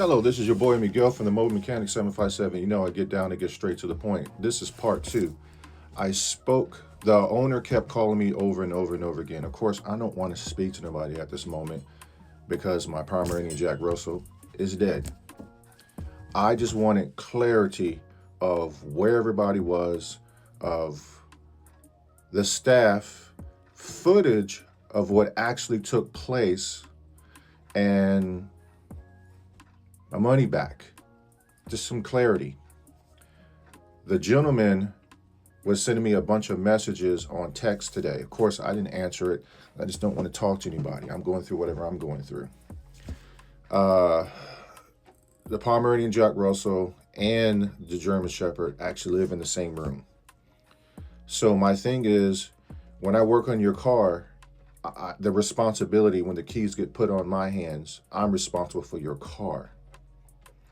Hello, this is your boy Miguel from the Mode Mechanic 757. You know I get down and get straight to the point. This is part two. The owner kept calling me over and over and over again. Of course, I don't want to speak to nobody at this moment because my Pomeranian Jack Russell is dead. I just wanted clarity of where everybody was, of the staff, footage of what actually took place, and my money back. Just some clarity. The gentleman was sending me a bunch of messages on text today. Of course, I didn't answer it. I just don't want to talk to anybody. I'm going through whatever I'm going through. The Pomeranian Jack Russell and the German Shepherd actually live in the same room. So my thing is, when I work on your car, the responsibility, when the keys get put on my hands, I'm responsible for your car.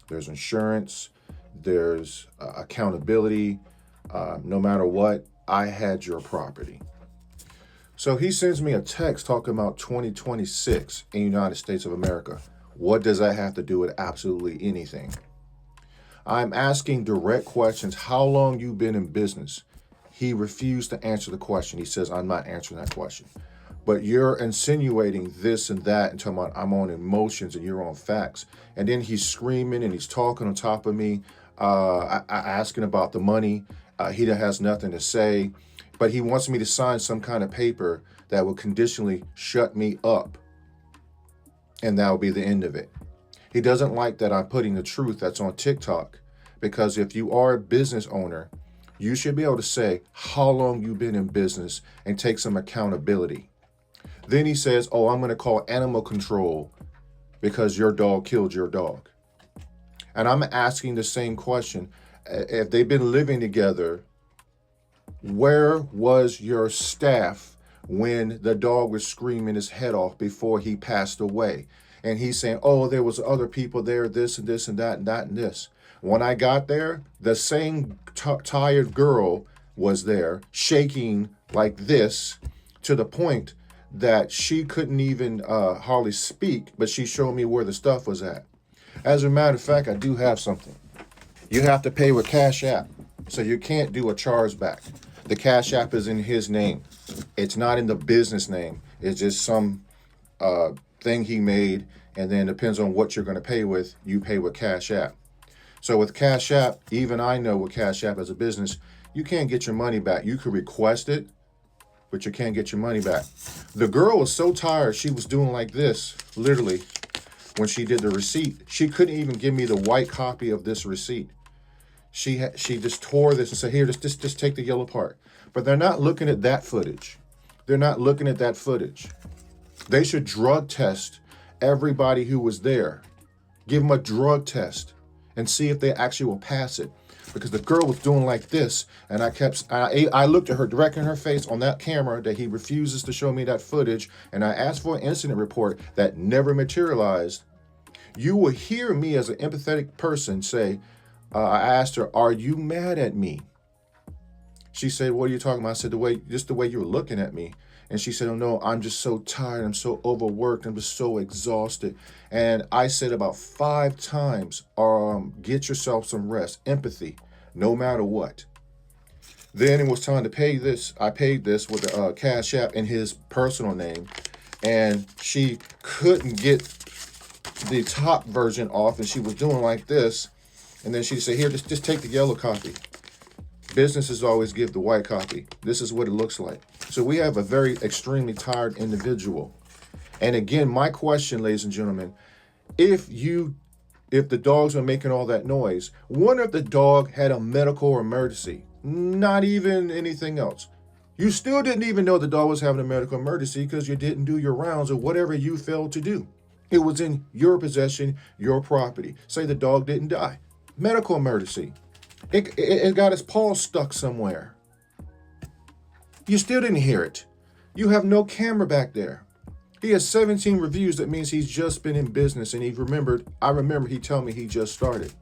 There's insurance, there's accountability. No matter what, I had your property. So he sends me a text talking about 2026 in the United States of America. What does that have to do with absolutely anything? I'm asking direct questions. How long you been in business? He refused to answer the question. He says, I'm not answering that question. But you're insinuating this and that and talking about I'm on emotions and you're on facts. And then he's screaming and he's talking on top of me, asking about the money. He has nothing to say, but he wants me to sign some kind of paper that will conditionally shut me up. And that will be the end of it. He doesn't like that I'm putting the truth that's on TikTok, because if you are a business owner, you should be able to say how long you've been in business and take some accountability. Then he says, oh, I'm going to call animal control because your dog killed your dog. And I'm asking the same question. If they've been living together, where was your staff when the dog was screaming his head off before he passed away? And he's saying, oh, there was other people there, this and this and that and that and this. When I got there, the same tired girl was there, shaking like this, to the point that she couldn't even hardly speak, but she showed me where the stuff was at. As a matter of fact, I do have something. You have to pay with Cash App, so you can't do a charge back. The Cash App is in his name. It's not in the business name. It's just some thing he made, and then depends on what you're going to pay with, you pay with Cash App. So with Cash App, even I know with Cash App as a business, you can't get your money back. You could request it, but you can't get your money back. The girl was so tired, she was doing like this, literally, when she did the receipt. She couldn't even give me the white copy of this receipt. She just tore this and said, here, just take the yellow part. But they're not looking at that footage. They're not looking at that footage. They should drug test everybody who was there. Give them a drug test and see if they actually will pass it. Because the girl was doing like this, and I looked at her direct in her face on that camera that he refuses to show me that footage, and I asked for an incident report that never materialized. You will hear me as an empathetic person say, I asked her, are you mad at me? She said, what are you talking about? I said, just the way you were looking at me. And she said, oh no, I'm just so tired. I'm so overworked. I'm just so exhausted. And I said about 5 times, get yourself some rest, empathy, no matter what. Then it was time to pay this. I paid this with the Cash App in his personal name. And she couldn't get the top version off, and she was doing like this. And then she said, here, just take the yellow copy. Businesses always give the white copy. This is what it looks like. So we have a very extremely tired individual. And again, my question, ladies and gentlemen, if the dogs are making all that noise, what if the dog had a medical emergency? Not even anything else. You still didn't even know the dog was having a medical emergency because you didn't do your rounds or whatever you failed to do. It was in your possession, your property. Say the dog didn't die. Medical emergency. It got his paw stuck somewhere. You still didn't hear it. You have no camera back there. He has 17 reviews. That means he's just been in business, and I remember he told me he just started.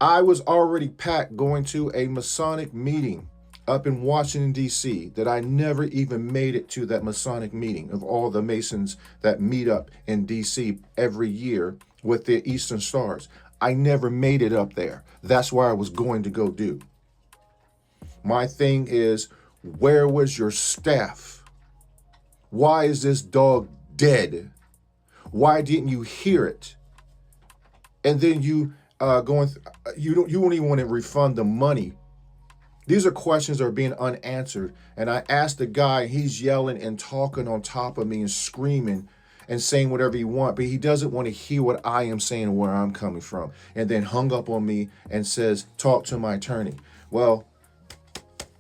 I was already packed going to a Masonic meeting. up in Washington, D.C., that I never even made it to that Masonic meeting of all the Masons that meet up in D.C. every year with their Eastern Stars. I never made it up there. That's where I was going to go do. My thing is, where was your staff? Why is this dog dead? Why didn't you hear it? And then you you won't even want to refund the money. These are questions that are being unanswered. And I asked the guy, he's yelling and talking on top of me and screaming and saying whatever he wants, but he doesn't want to hear what I am saying, where I'm coming from. And then hung up on me and says, talk to my attorney. Well,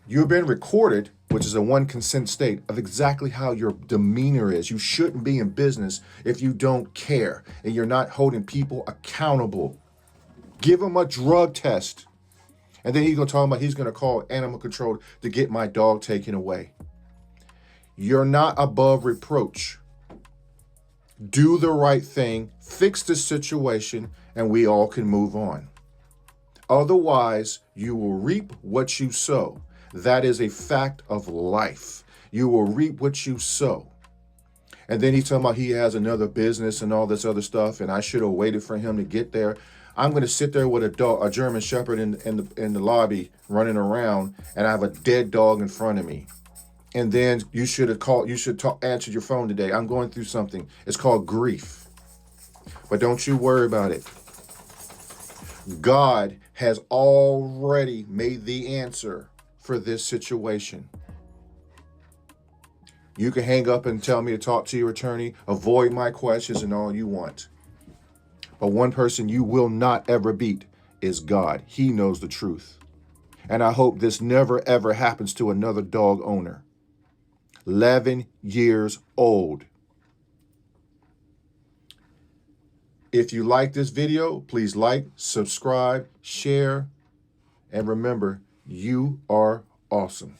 you've been recorded, which is a one consent state, of exactly how your demeanor is. You shouldn't be in business if you don't care and you're not holding people accountable. Give them a drug test. And then he's going to talk about he's going to call animal control to get my dog taken away. You're not above reproach. Do the right thing, fix the situation, and we all can move on. Otherwise, you will reap what you sow. That is a fact of life. You will reap what you sow. And then he's talking about he has another business and all this other stuff, and I should have waited for him to get there. I'm going to sit there with a German Shepherd in the lobby running around, and I have a dead dog in front of me. And then you should have called. You should answer your phone today. I'm going through something. It's called grief. But don't you worry about it. God has already made the answer for this situation. You can hang up and tell me to talk to your attorney, avoid my questions and all you want. But one person you will not ever beat is God. He knows the truth. And I hope this never, ever happens to another dog owner. 11 years old. If you like this video, please like, subscribe, share, and remember, you are awesome.